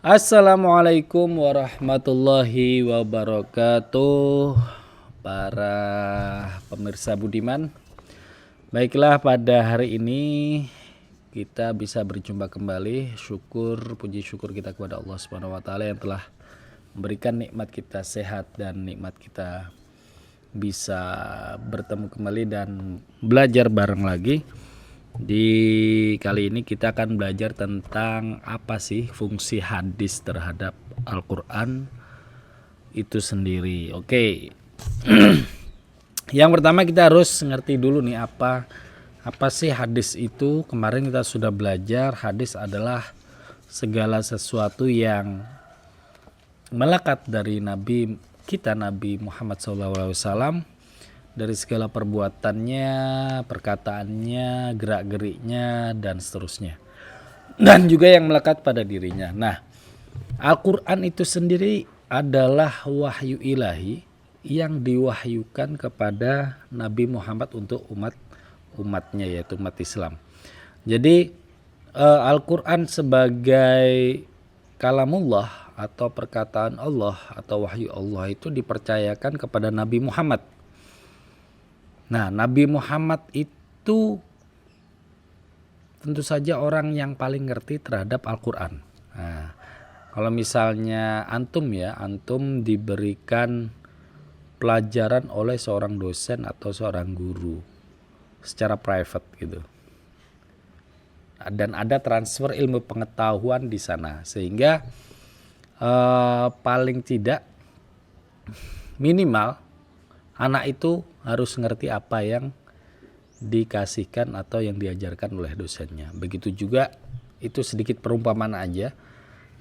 Assalamualaikum warahmatullahi wabarakatuh, para pemirsa budiman. Baiklah, pada hari ini kita bisa berjumpa kembali. Puji syukur kita kepada Allah Subhanahu wa taala yang telah memberikan nikmat kita sehat dan nikmat kita bisa bertemu kembali dan belajar bareng lagi. Di kali ini kita akan belajar tentang apa sih fungsi hadis terhadap Al-Quran itu sendiri. Oke. Yang pertama kita harus ngerti dulu nih apa sih hadis itu. Kemarin kita sudah belajar hadis adalah segala sesuatu yang melekat dari Nabi kita, Nabi Muhammad SAW, dari segala perbuatannya, perkataannya, gerak-geriknya, dan seterusnya. Dan juga yang melekat pada dirinya. Nah, Al-Quran itu sendiri adalah wahyu ilahi yang diwahyukan kepada Nabi Muhammad untuk umatnya, yaitu umat Islam. Jadi Al-Quran sebagai kalamullah atau perkataan Allah atau wahyu Allah itu dipercayakan kepada Nabi Muhammad. Nah, Nabi Muhammad itu tentu saja orang yang paling ngerti terhadap Al-Quran. Nah, kalau misalnya antum diberikan pelajaran oleh seorang dosen atau seorang guru secara private gitu, dan ada transfer ilmu pengetahuan di sana, sehingga paling tidak minimal anak itu harus ngerti apa yang dikasihkan atau yang diajarkan oleh dosennya. Begitu juga, itu sedikit perumpamaan aja,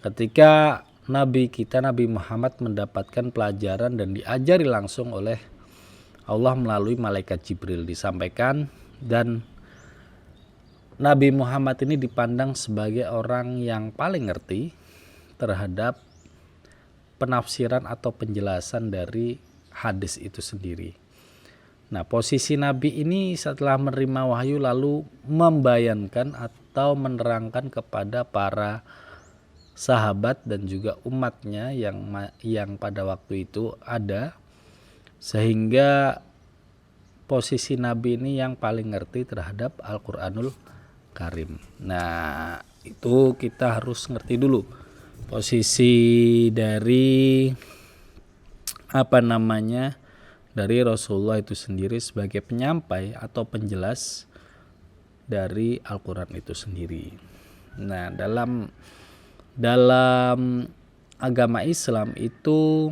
ketika Nabi kita Nabi Muhammad mendapatkan pelajaran dan diajari langsung oleh Allah melalui malaikat Jibril, disampaikan, dan Nabi Muhammad ini dipandang sebagai orang yang paling ngerti terhadap penafsiran atau penjelasan dari hadis itu sendiri. Nah, posisi Nabi ini setelah menerima wahyu lalu membayankan atau menerangkan kepada para sahabat dan juga umatnya yang pada waktu itu ada, sehingga posisi Nabi ini yang paling ngerti terhadap Al-Quranul Karim. Nah, itu kita harus ngerti dulu posisi dari dari Rasulullah itu sendiri sebagai penyampai atau penjelas dari Al-Quran itu sendiri. Nah, dalam agama Islam itu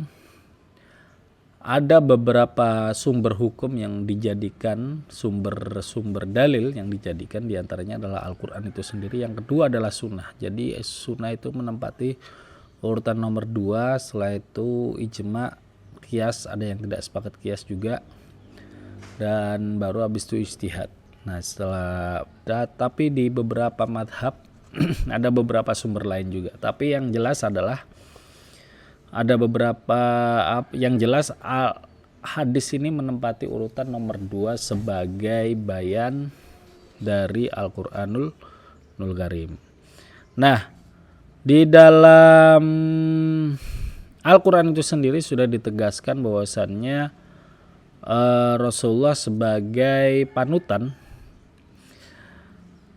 ada beberapa sumber hukum yang dijadikan sumber dalil yang dijadikan, diantaranya adalah Al-Quran itu sendiri. Yang kedua adalah sunnah. Jadi sunnah itu menempati urutan nomor 2, setelah itu ijma, kias, ada yang tidak sepakat kias juga, dan baru habis itu ijtihad. Nah, tapi di beberapa madhab ada beberapa sumber lain juga, tapi yang jelas adalah ada beberapa yang jelas hadis ini menempati urutan nomor 2 sebagai bayan dari Al-Quranul Karim. Nah, di dalam Al-Quran itu sendiri sudah ditegaskan bahwasannya Rasulullah sebagai panutan.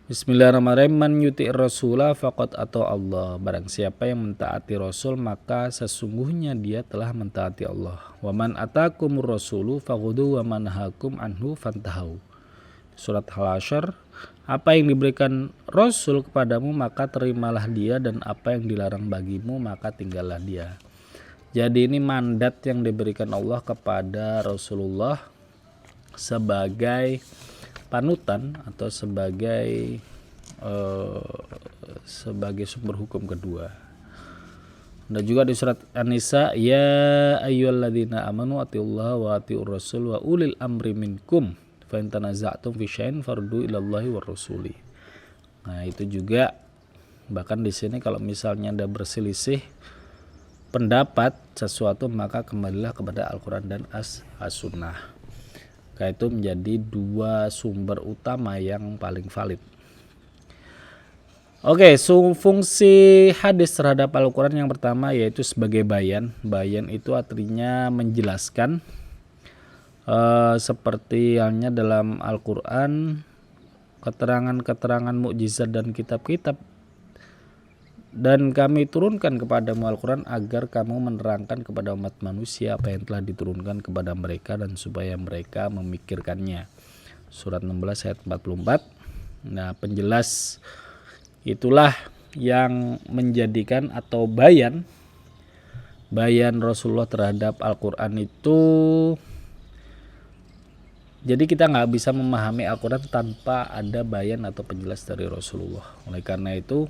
Bismillahirrahmanirrahim. Man yuti rasulah faqad ata Allah. Barang siapa yang mentaati Rasul maka sesungguhnya dia telah mentaati Allah. Wa man atakumur rasulu faghudu wa man hakum anhu fantahu. Surat Al-Hasyr. Apa yang diberikan Rasul kepadamu maka terimalah dia, dan apa yang dilarang bagimu maka tinggallah dia. Jadi ini mandat yang diberikan Allah kepada Rasulullah sebagai panutan atau sebagai sumber hukum kedua. Dan juga di surat An-Nisa, ya ayyuhalladzina amanu atiullaha wa atiur rasul wa ulil amri minkum fa in tanaza'tum fi syai'in fardu ilallahi war rasuli. Nah, itu juga bahkan di sini kalau misalnya Anda berselisih pendapat sesuatu maka kembalilah kepada Al-Quran dan As-Sunnah. Itu menjadi 2 sumber utama yang paling valid. Oke, fungsi hadis terhadap Al-Quran yang pertama yaitu sebagai bayan. Bayan itu artinya menjelaskan, seperti halnya dalam Al-Quran, keterangan-keterangan mukjizat dan kitab-kitab. Dan kami turunkan kepadamu Al-Quran agar kamu menerangkan kepada umat manusia apa yang telah diturunkan kepada mereka dan supaya mereka memikirkannya. Surat 16 ayat 44. Nah, penjelas itulah yang menjadikan atau bayan Rasulullah terhadap Al-Quran itu. Jadi kita nggak bisa memahami Al-Quran tanpa ada bayan atau penjelas dari Rasulullah. Oleh karena itu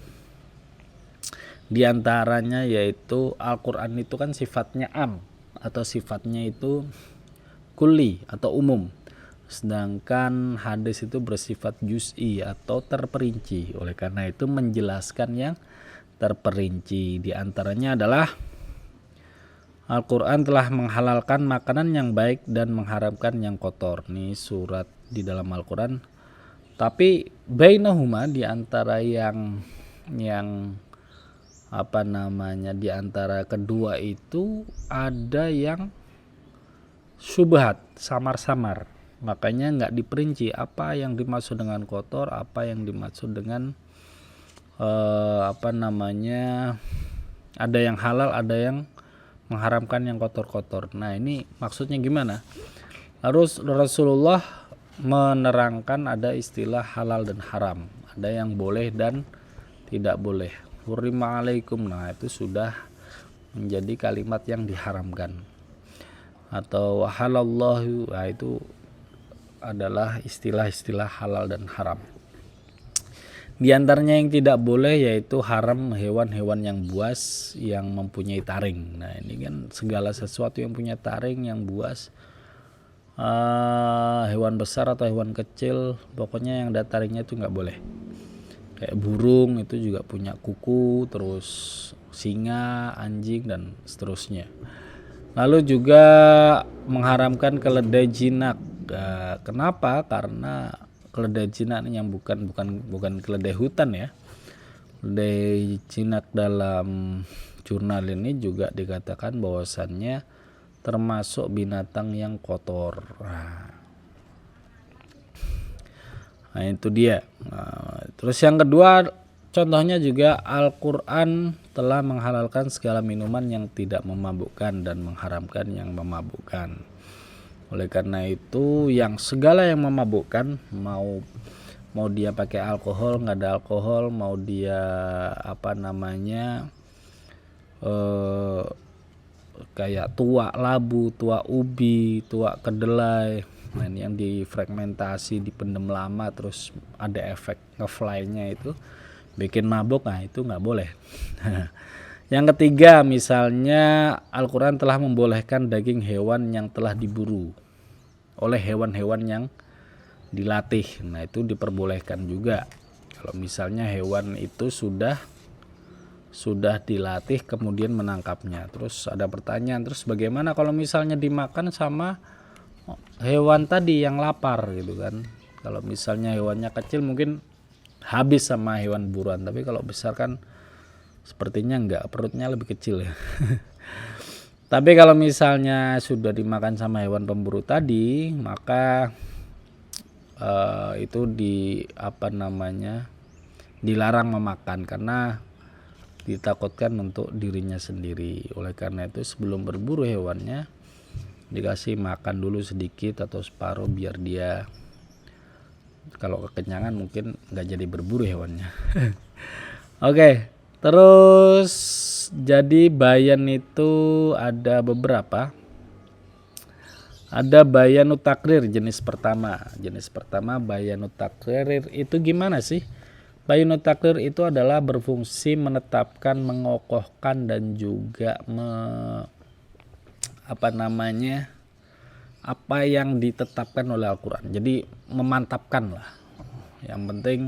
diantaranya yaitu Al-Quran itu kan sifatnya am atau sifatnya itu kulli atau umum. Sedangkan hadis itu bersifat juz'i atau terperinci. Oleh karena itu menjelaskan yang terperinci. Di antaranya adalah Al-Quran telah menghalalkan makanan yang baik dan mengharamkan yang kotor. Ini surat di dalam Al-Quran. Tapi bainahuma di antara yang di antara kedua itu ada yang syubhat, samar-samar. Makanya nggak diperinci apa yang dimaksud dengan kotor, apa yang dimaksud dengan ada yang halal, ada yang mengharamkan yang kotor-kotor. Nah, ini maksudnya gimana? Harus Rasulullah menerangkan ada istilah halal dan haram, ada yang boleh dan tidak boleh. Hurrima alaikum, nah itu sudah menjadi kalimat yang diharamkan. Atau halallahu, nah itu adalah istilah-istilah halal dan haram. Di antaranya yang tidak boleh yaitu haram hewan-hewan yang buas yang mempunyai taring. Nah, ini kan segala sesuatu yang punya taring, yang buas, hewan besar atau hewan kecil, pokoknya yang ada taringnya itu nggak boleh. Kayak burung itu juga punya kuku, terus singa, anjing dan seterusnya. Lalu juga mengharamkan keledai jinak. Kenapa? Karena keledai jinak yang bukan keledai hutan ya. Keledai jinak dalam jurnal ini juga dikatakan bahwasannya termasuk binatang yang kotor. Nah, itu dia. Terus yang kedua, contohnya juga Al-Quran telah menghalalkan segala minuman yang tidak memabukkan dan mengharamkan yang memabukkan. Oleh karena itu yang segala yang memabukkan, mau dia pakai alkohol, nggak ada alkohol, mau dia kayak tuak labu, tuak ubi, tuak kedelai, nah ini yang difragmentasi, dipendem lama terus ada efek ngefly-nya itu bikin mabuk, nah itu nggak boleh. Yang ketiga, misalnya Al-Quran telah membolehkan daging hewan yang telah diburu oleh hewan-hewan yang dilatih. Nah itu diperbolehkan juga. Kalau misalnya hewan itu sudah dilatih kemudian menangkapnya. Terus ada pertanyaan, terus bagaimana kalau misalnya dimakan sama hewan tadi yang lapar gitu kan? Kalau misalnya hewannya kecil mungkin habis sama hewan buruan, tapi kalau besar kan sepertinya enggak, perutnya lebih kecil ya. Tapi kalau misalnya sudah dimakan sama hewan pemburu tadi, maka itu dilarang memakan karena ditakutkan untuk dirinya sendiri. Oleh karena itu sebelum berburu hewannya dikasih makan dulu sedikit atau separuh biar dia kalau kekenyangan mungkin nggak jadi berburu hewannya. Oke, terus jadi bayan itu ada beberapa. Ada bayanut takrir jenis pertama. Jenis pertama bayanut takrir itu gimana sih? Bayanut takrir itu adalah berfungsi menetapkan, mengokohkan dan juga apa yang ditetapkan oleh Al-Quran. Jadi memantapkan lah. Yang penting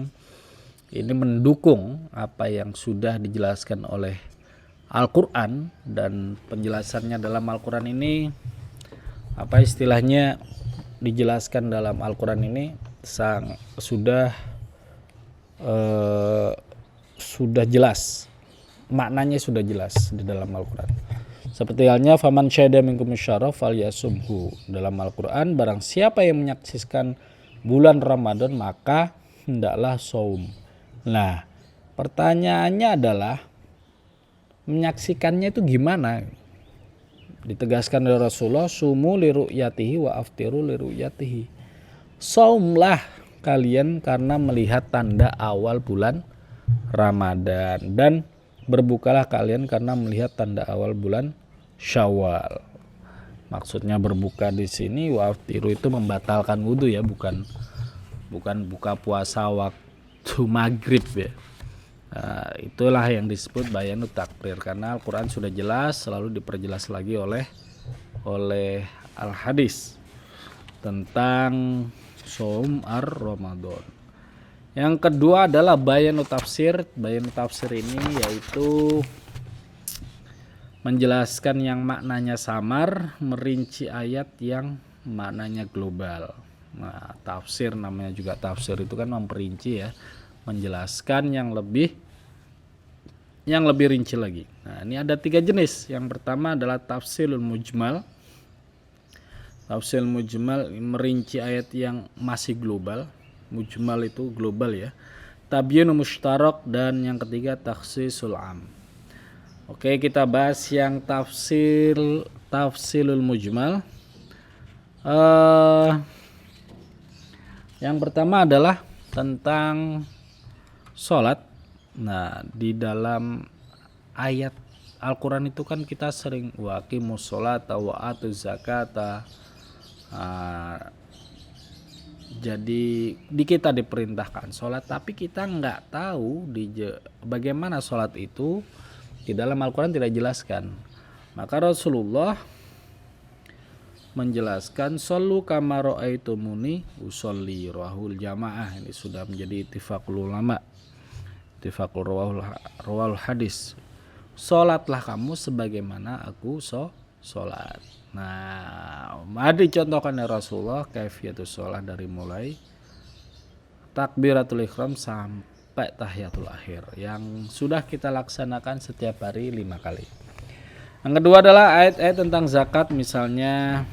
ini mendukung apa yang sudah dijelaskan oleh Al-Quran, dan penjelasannya dalam Al-Quran ini apa istilahnya dijelaskan dalam Al-Quran ini sudah sudah jelas, maknanya sudah jelas di dalam Al-Quran. Seperti halnya faman syahida minkum syahra falyasumhu. Dalam Al-Quran, barang siapa yang menyaksikan bulan Ramadan maka hendaklah saum. Nah, pertanyaannya adalah menyaksikannya itu gimana? Ditegaskan oleh Rasulullah, sumu liru'yatihi wa aftiru liru'yatihi. Saumlah kalian karena melihat tanda awal bulan Ramadan, dan berbukalah kalian karena melihat tanda awal bulan Syawal. Maksudnya berbuka di sini wa aftiru itu membatalkan wudhu ya, bukan buka puasa waktu maghrib ya. Nah, itulah yang disebut bayanut takrir, karena Al-Quran sudah jelas, selalu diperjelas lagi oleh al-hadis tentang Shaum ar-Ramadan. Yang kedua adalah bayanut tafsir. Bayanut tafsir ini yaitu menjelaskan yang maknanya samar, merinci ayat yang maknanya global. Nah, tafsir namanya juga tafsir itu kan memperinci ya, menjelaskan yang lebih rinci lagi. Nah, ini ada 3 jenis. Yang pertama adalah tafsirul mujmal. Tafsir mujmal merinci ayat yang masih global. Mujmal itu global ya. Tabyinu mushtarak, dan yang ketiga takhsisul am. Oke, kita bahas yang tafsirul mujmal. Yang pertama adalah tentang sholat. Nah, di dalam ayat Al-Quran itu kan kita sering waqimus sholata wa atuz zakata. Jadi kita diperintahkan sholat, tapi kita nggak tahu bagaimana sholat itu. Di dalam Al-Quran tidak dijelaskan. Maka Rasulullah menjelaskan shollu kama ra'aitumuni usolli, rawahul jamaah. Ini sudah menjadi ittifaqul ulama, ittifaqul rawahul hadis. Sholatlah kamu sebagaimana aku sholat. Nah, mari contohkan ya Rasulullah kaifiyatus sholat dari mulai takbiratul ihram sampai tahiyatul akhir, yang sudah kita laksanakan setiap hari 5 kali. Yang kedua adalah ayat-ayat tentang zakat misalnya,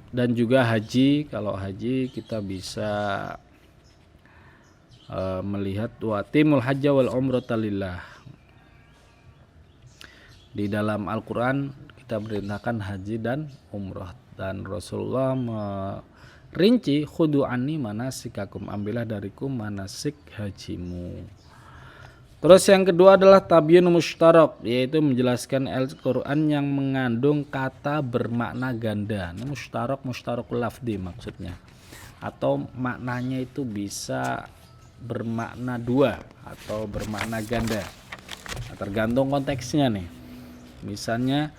dan juga haji. Kalau haji kita bisa melihat watimul hajja wal umrata lillah. Di dalam Al-Quran kita perintahkan haji dan umrah, dan Rasulullah merinci khudu anni manasikakum, ambillah dariku manasik hajimu. Terus yang kedua adalah tabyinu mushtarak, yaitu menjelaskan Al-Quran yang mengandung kata bermakna ganda. Ini mushtarakul lafdi maksudnya, atau maknanya itu bisa bermakna 2 atau bermakna ganda. Nah, tergantung konteksnya nih. Misalnya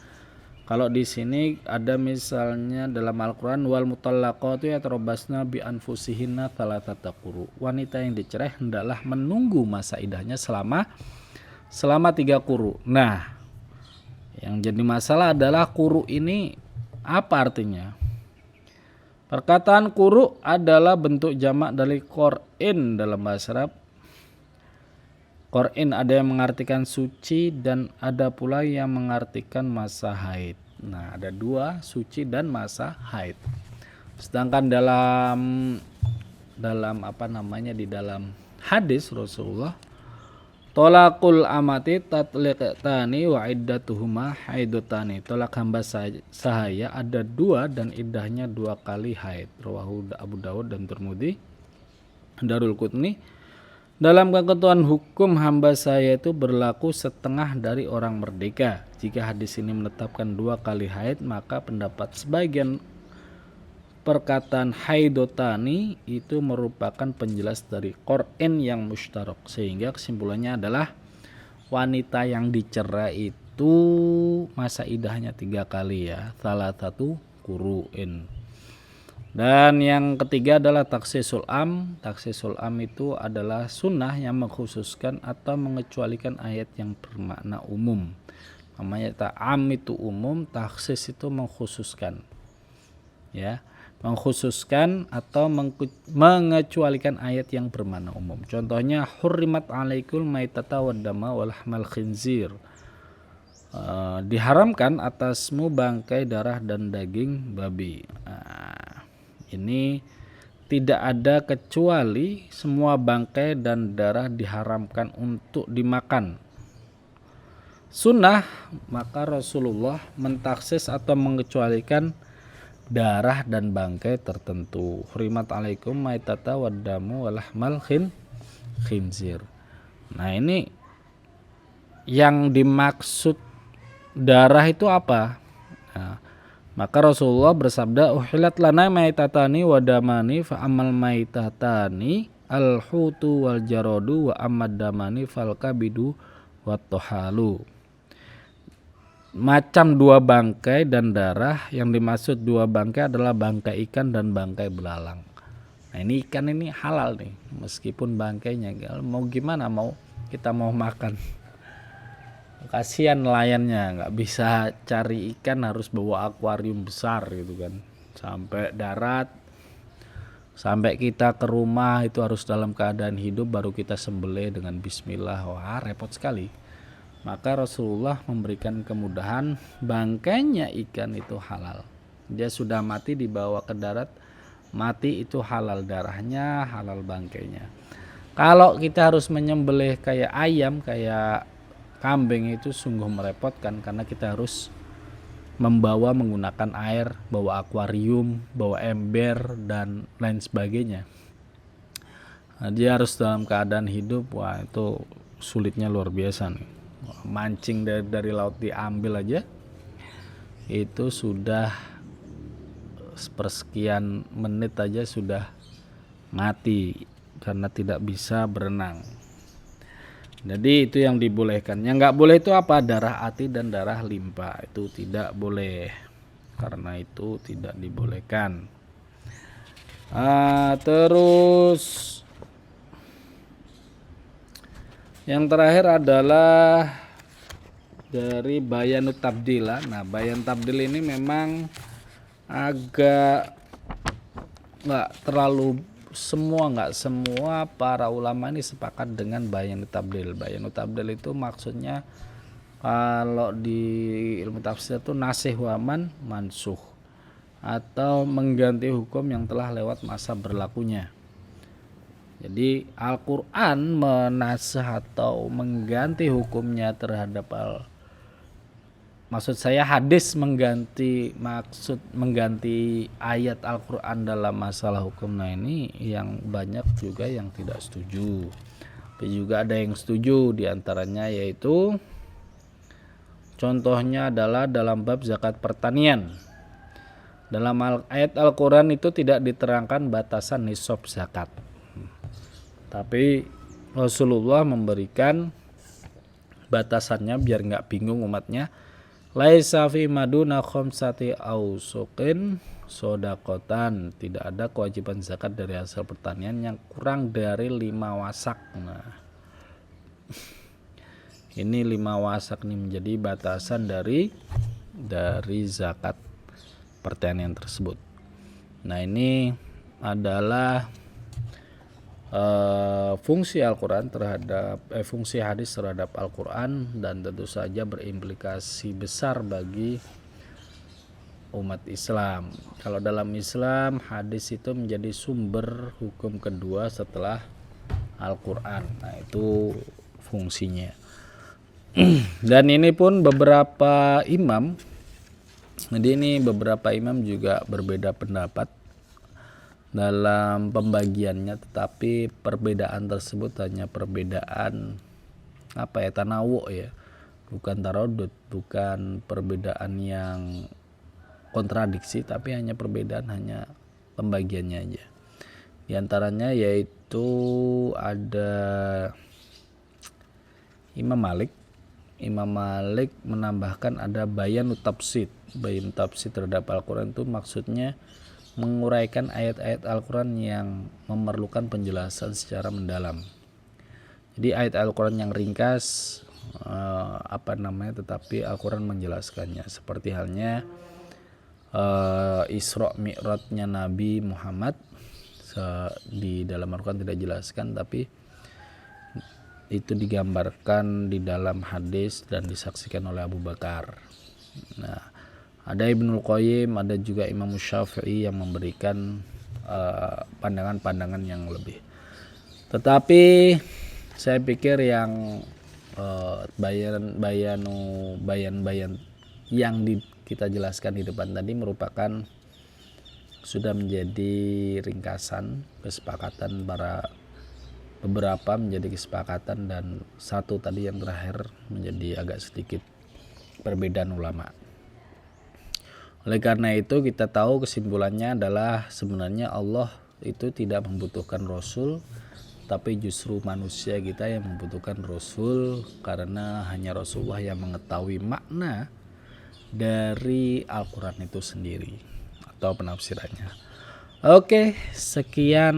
kalau di sini ada misalnya dalam Al-Quran wal mutallaqatu yatarabbasna bi anfusihinna thalathata quru. Wanita yang dicerai hendaklah menunggu masa iddahnya selama 3 quru. Nah, yang jadi masalah adalah quru ini apa artinya? Perkataan quru adalah bentuk jamak dari qur'in dalam bahasa Arab. Qur'in ada yang mengartikan suci dan ada pula yang mengartikan masa haid. Nah, ada 2, suci dan masa haid. Sedangkan dalam di dalam hadis Rasulullah, tolakul amati tatliqtani wa iddatuhuma haidutani. Tolak hamba sahaya ada 2 dan iddahnya 2 kali haid. Rawahu Abu Dawud dan Tirmidzi. Darul Qutni, dalam ketentuan hukum hamba saya itu berlaku setengah dari orang merdeka. Jika hadis ini menetapkan 2 kali haid, maka pendapat sebagian perkataan haidotani itu merupakan penjelas dari Qur'an yang mushtarak. Sehingga kesimpulannya adalah wanita yang dicerai itu masa iddahnya 3 kali ya, salah satu quru'in. Dan yang ketiga adalah takhsisul am. Takhsisul am itu adalah sunnah yang mengkhususkan atau mengecualikan ayat yang bermakna umum. Namanya ta'am itu umum, takhsis itu mengkhususkan. Ya. mengkhususkan atau mengecualikan ayat yang bermakna umum. Contohnya hurrimat alaikul maitata waddama walahmal khinzir. Diharamkan atasmu bangkai, darah dan daging babi. Ini tidak ada kecuali semua bangkai dan darah diharamkan untuk dimakan. Sunnah, maka Rasulullah mentaksis atau mengecualikan darah dan bangkai tertentu. Hurimat alaikum maitata waddamu walahmal khinzir. Nah, ini yang dimaksud darah itu apa? Nah, maka Rasulullah bersabda, uhilat lana maitatani wadamani fa amal maitatani al-hutu wal jaradu wa amad damani fal kabidu wat tohalu. Macam dua bangkai dan darah, yang dimaksud dua bangkai adalah bangkai ikan dan bangkai belalang. Nah, ini ikan ini halal nih, meskipun bangkainya mau gimana, kita mau makan. Kasihan nelayannya, nggak bisa cari ikan, harus bawa akuarium besar gitu kan, sampai darat, sampai kita ke rumah itu harus dalam keadaan hidup baru kita sembelih dengan bismillah. Wah, repot sekali. Maka Rasulullah memberikan kemudahan, bangkainya ikan itu halal. Dia sudah mati dibawa ke darat, mati itu halal darahnya, halal bangkainya. Kalau kita harus menyembelih kayak ayam, kayak kambing, itu sungguh merepotkan karena kita harus membawa menggunakan air, bawa akuarium, bawa ember dan lain sebagainya. Nah, dia harus dalam keadaan hidup. Wah, itu sulitnya luar biasa nih. Mancing dari laut diambil aja itu sudah sepersekian menit aja sudah mati karena tidak bisa berenang. Jadi itu yang dibolehkan. Yang nggak boleh itu apa? Darah ati dan darah limpa, itu tidak boleh, karena itu tidak dibolehkan. Terus yang terakhir adalah dari bayanut tabdil. Nah, bayan tabdil ini memang agak nggak semua para ulama ini sepakat dengan bayanut tabdil. Bayanut tabdil itu maksudnya kalau di ilmu tafsir itu nasih waman mansuh, atau mengganti hukum yang telah lewat masa berlakunya. Jadi Al-Quran menasah atau mengganti hukumnya terhadap maksud saya hadis mengganti ayat Al-Quran dalam masalah hukum. Nah, ini yang banyak juga yang tidak setuju. Tapi juga ada yang setuju, diantaranya yaitu contohnya adalah dalam bab zakat pertanian. Dalam ayat Al-Quran itu tidak diterangkan batasan nisab zakat. Tapi Rasulullah memberikan batasannya biar nggak bingung umatnya. Laisa fi maduna khamsati ausuqin sodakotan. Tidak ada kewajiban zakat dari hasil pertanian yang kurang dari 5 wasak. Nah, ini 5 wasak nih menjadi batasan dari zakat pertanian tersebut. Nah, ini adalah fungsi Al-Quran fungsi hadis terhadap Al-Quran, dan tentu saja berimplikasi besar bagi umat Islam. Kalau dalam Islam, hadis itu menjadi sumber hukum kedua setelah Al-Quran. Nah, itu fungsinya. Dan ini pun beberapa imam, jadi ini beberapa imam juga berbeda pendapat dalam pembagiannya, tetapi perbedaan tersebut hanya perbedaan tanawu ya, bukan tarodud, bukan perbedaan yang kontradiksi, tapi hanya pembagiannya aja. Di antaranya yaitu ada Imam Malik menambahkan ada bayanut tafsir. Bayan tafsir terhadap Al-Quran itu maksudnya menguraikan ayat-ayat Al-Quran yang memerlukan penjelasan secara mendalam. Jadi ayat Al-Quran yang ringkas tetapi Al-Quran menjelaskannya, seperti halnya Isra Mi'rajnya Nabi Muhammad. Di dalam Al-Quran tidak jelaskan, tapi itu digambarkan di dalam hadis dan disaksikan oleh Abu Bakar. Nah, ada Ibnul Qayyim, ada juga Imam Syafi'i yang memberikan pandangan-pandangan yang lebih. Tetapi saya pikir yang bayan yang kita jelaskan di depan tadi merupakan sudah menjadi ringkasan kesepakatan beberapa menjadi kesepakatan, dan satu tadi yang terakhir menjadi agak sedikit perbedaan ulama. Oleh karena itu kita tahu kesimpulannya adalah sebenarnya Allah itu tidak membutuhkan Rasul, tapi justru manusia kita yang membutuhkan Rasul, karena hanya Rasulullah yang mengetahui makna dari Al-Quran itu sendiri atau penafsirannya. Oke, sekian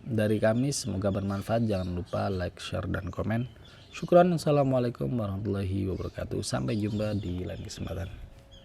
dari kami, semoga bermanfaat. Jangan lupa like, share, dan komen. Syukran. Assalamualaikum warahmatullahi wabarakatuh. Sampai jumpa di lain kesempatan.